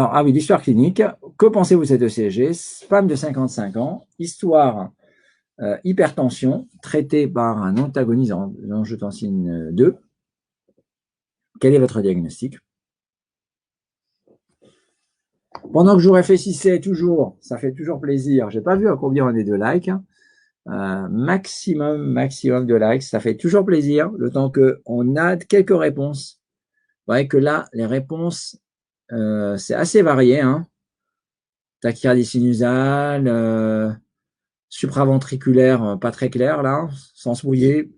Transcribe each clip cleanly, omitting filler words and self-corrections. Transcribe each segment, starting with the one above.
Alors, ah oui, l'histoire clinique. Que pensez-vous de cette ECG? Femme de 55 ans, histoire hypertension, traitée par un antagoniste en angiotensine 2. Quel est votre diagnostic? Pendant que je réfléchissais toujours, ça fait toujours plaisir. J'ai pas vu à combien on est de likes. Maximum de likes. Ça fait toujours plaisir, le temps qu'on a quelques réponses. Vous voyez que là, les réponses, c'est assez varié. Hein. Tachycardie sinusale, supraventriculaire, pas très clair là, sans se mouiller.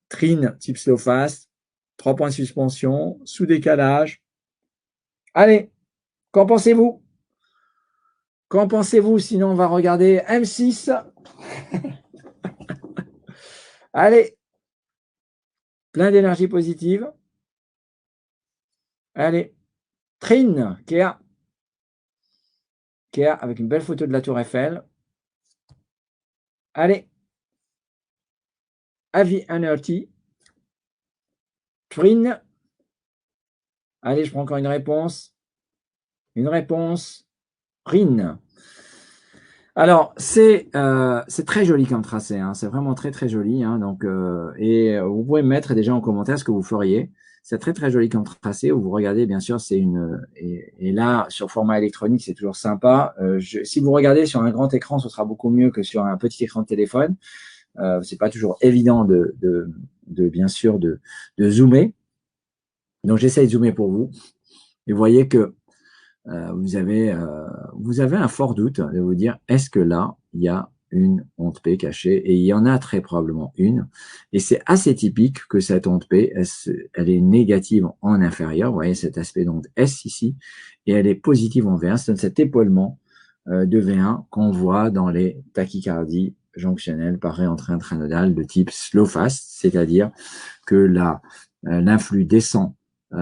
Trine, type slow fast. 3 points de suspension, sous décalage. Allez, qu'en pensez-vous? Qu'en pensez-vous? Sinon, on va regarder M6. Allez, plein d'énergie positive. Allez, Trine, Kéa. Kéa avec une belle photo de la Tour Eiffel. Allez, Avi Anerty. Trine. Allez, je prends encore une réponse. Une réponse. Trine. Alors, c'est très joli comme tracé. Hein. C'est vraiment très, très joli. Hein. Donc, vous pouvez mettre déjà en commentaire ce que vous feriez. C'est très, très joli comme tracé. Où vous regardez, bien sûr, c'est une... Et là, sur format électronique, c'est toujours sympa. Si vous regardez sur un grand écran, ce sera beaucoup mieux que sur un petit écran de téléphone. C'est pas toujours évident bien sûr, de zoomer. Donc, j'essaye de zoomer pour vous. Et vous voyez que vous avez un fort doute de vous dire, est-ce que là, il y a une onde P cachée? Et il y en a très probablement une. Et c'est assez typique que cette onde P, elle est négative en inférieur. Vous voyez cet aspect d'onde S ici. Et elle est positive en V1. C'est cet épaulement de V1 qu'on voit dans les tachycardies jonctionnelles par réentrée intranodale de type slow fast, c'est-à-dire que l'influx descend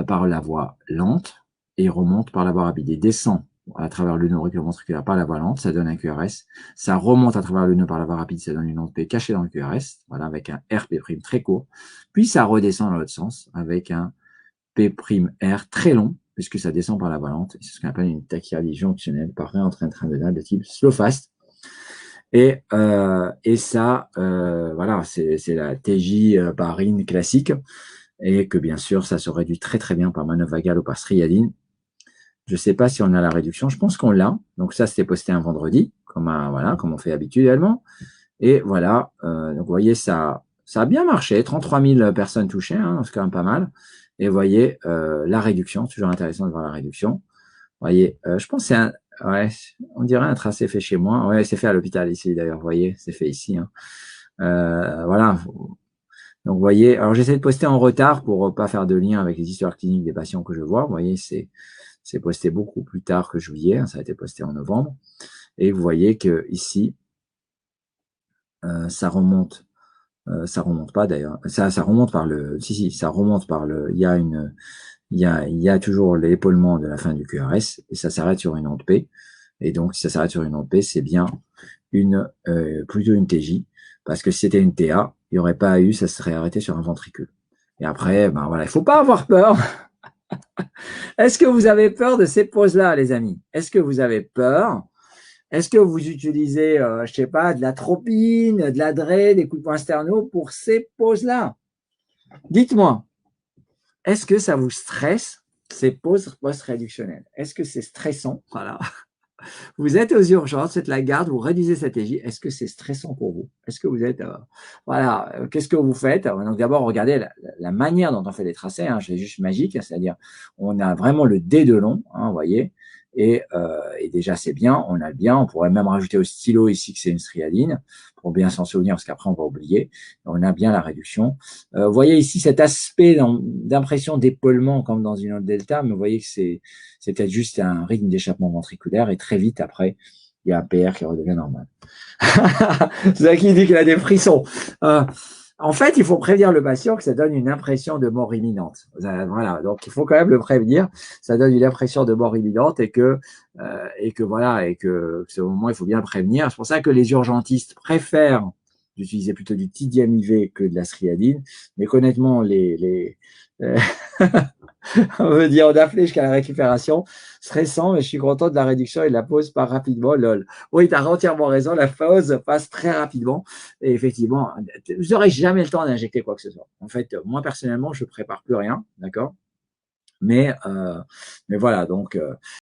par la voie lente et remonte par la voie rapide. Il descend à travers le nœud auriculoventriculaire par la voie lente, ça donne un QRS. Ça remonte à travers le nœud par la voie rapide, ça donne une onde P cachée dans le QRS, voilà, avec un RP' très court. Puis ça redescend dans l'autre sens avec un P'(R) très long, puisque ça descend par la voie lente. C'est ce qu'on appelle une tachycardie jonctionnelle par réentrée intranodale de type slow fast. Et ça, voilà, c'est la TJ barine classique. Et que bien sûr, ça se réduit très très bien par manœuvre vagale ou par strialine. Je ne sais pas si on a la réduction. Je pense qu'on l'a. Donc ça, c'était posté un vendredi, comme on fait habituellement. Et voilà. Donc vous voyez, ça a bien marché. 33 000 personnes touchées, hein, c'est quand même pas mal. Et vous voyez la réduction. Toujours intéressant de voir la réduction. Vous voyez, je pense que c'est on dirait un tracé fait chez moi. Ouais, c'est fait à l'hôpital ici d'ailleurs. Vous voyez, c'est fait ici. Hein. Voilà. Donc, vous voyez, alors j'essaie de poster en retard pour pas faire de lien avec les histoires cliniques des patients que je vois. Vous voyez, c'est posté beaucoup plus tard que juillet. Hein, ça a été posté en novembre. Et vous voyez que ici, ça remonte pas d'ailleurs. Ça remonte par le, si, ça remonte par le, il y a toujours l'épaulement de la fin du QRS et ça s'arrête sur une onde P. Et donc, si ça s'arrête sur une onde P, c'est bien plutôt une TJ. Parce que si c'était une TA, il n'y aurait pas eu, ça serait arrêté sur un ventricule. Et après, ben voilà, il faut pas avoir peur. Est-ce que vous avez peur de ces poses-là, les amis? Est-ce que vous avez peur? Est-ce que vous utilisez, je sais pas, de la tropine, de la DRE, des coups de poing sternaux pour ces poses-là? Dites-moi, est-ce que ça vous stresse, ces poses post-réductionnelles? Est-ce que c'est stressant? Voilà. Vous êtes aux urgences, faites la garde, vous réduisez cette TJ. Est-ce que c'est stressant pour vous? Est-ce que vous êtes... qu'est-ce que vous faites? Donc d'abord, regardez la manière dont on fait les tracés. Hein, c'est juste magique, c'est-à-dire on a vraiment le D de long, hein, vous voyez, et déjà c'est bien, on a le bien. On pourrait même rajouter au stylo ici que c'est une strialine pour bien s'en souvenir, parce qu'après on va oublier. On a bien la réduction. Vous voyez ici cet aspect d'impression d'épaulement comme dans une autre delta, mais vous voyez que c'est peut-être juste un rythme d'échappement ventriculaire et très vite après, il y a un PR qui redevient normal. C'est ça qui dit qu'il a des frissons. En fait, il faut prévenir le patient que ça donne une impression de mort imminente. Voilà, donc il faut quand même le prévenir. Ça donne une impression de mort imminente et que ce moment, il faut bien le prévenir. C'est pour ça que les urgentistes préfèrent d'utiliser plutôt du Tidiane IV que de la strialine. Mais honnêtement, On veut dire d'appeler jusqu'à la récupération. Stressant, mais je suis content de la réduction et de la pause part rapidement, lol. Oui, tu as entièrement raison, la pause passe très rapidement et effectivement, vous n'aurez jamais le temps d'injecter quoi que ce soit. En fait, moi personnellement, je prépare plus rien, d'accord? Mais voilà, donc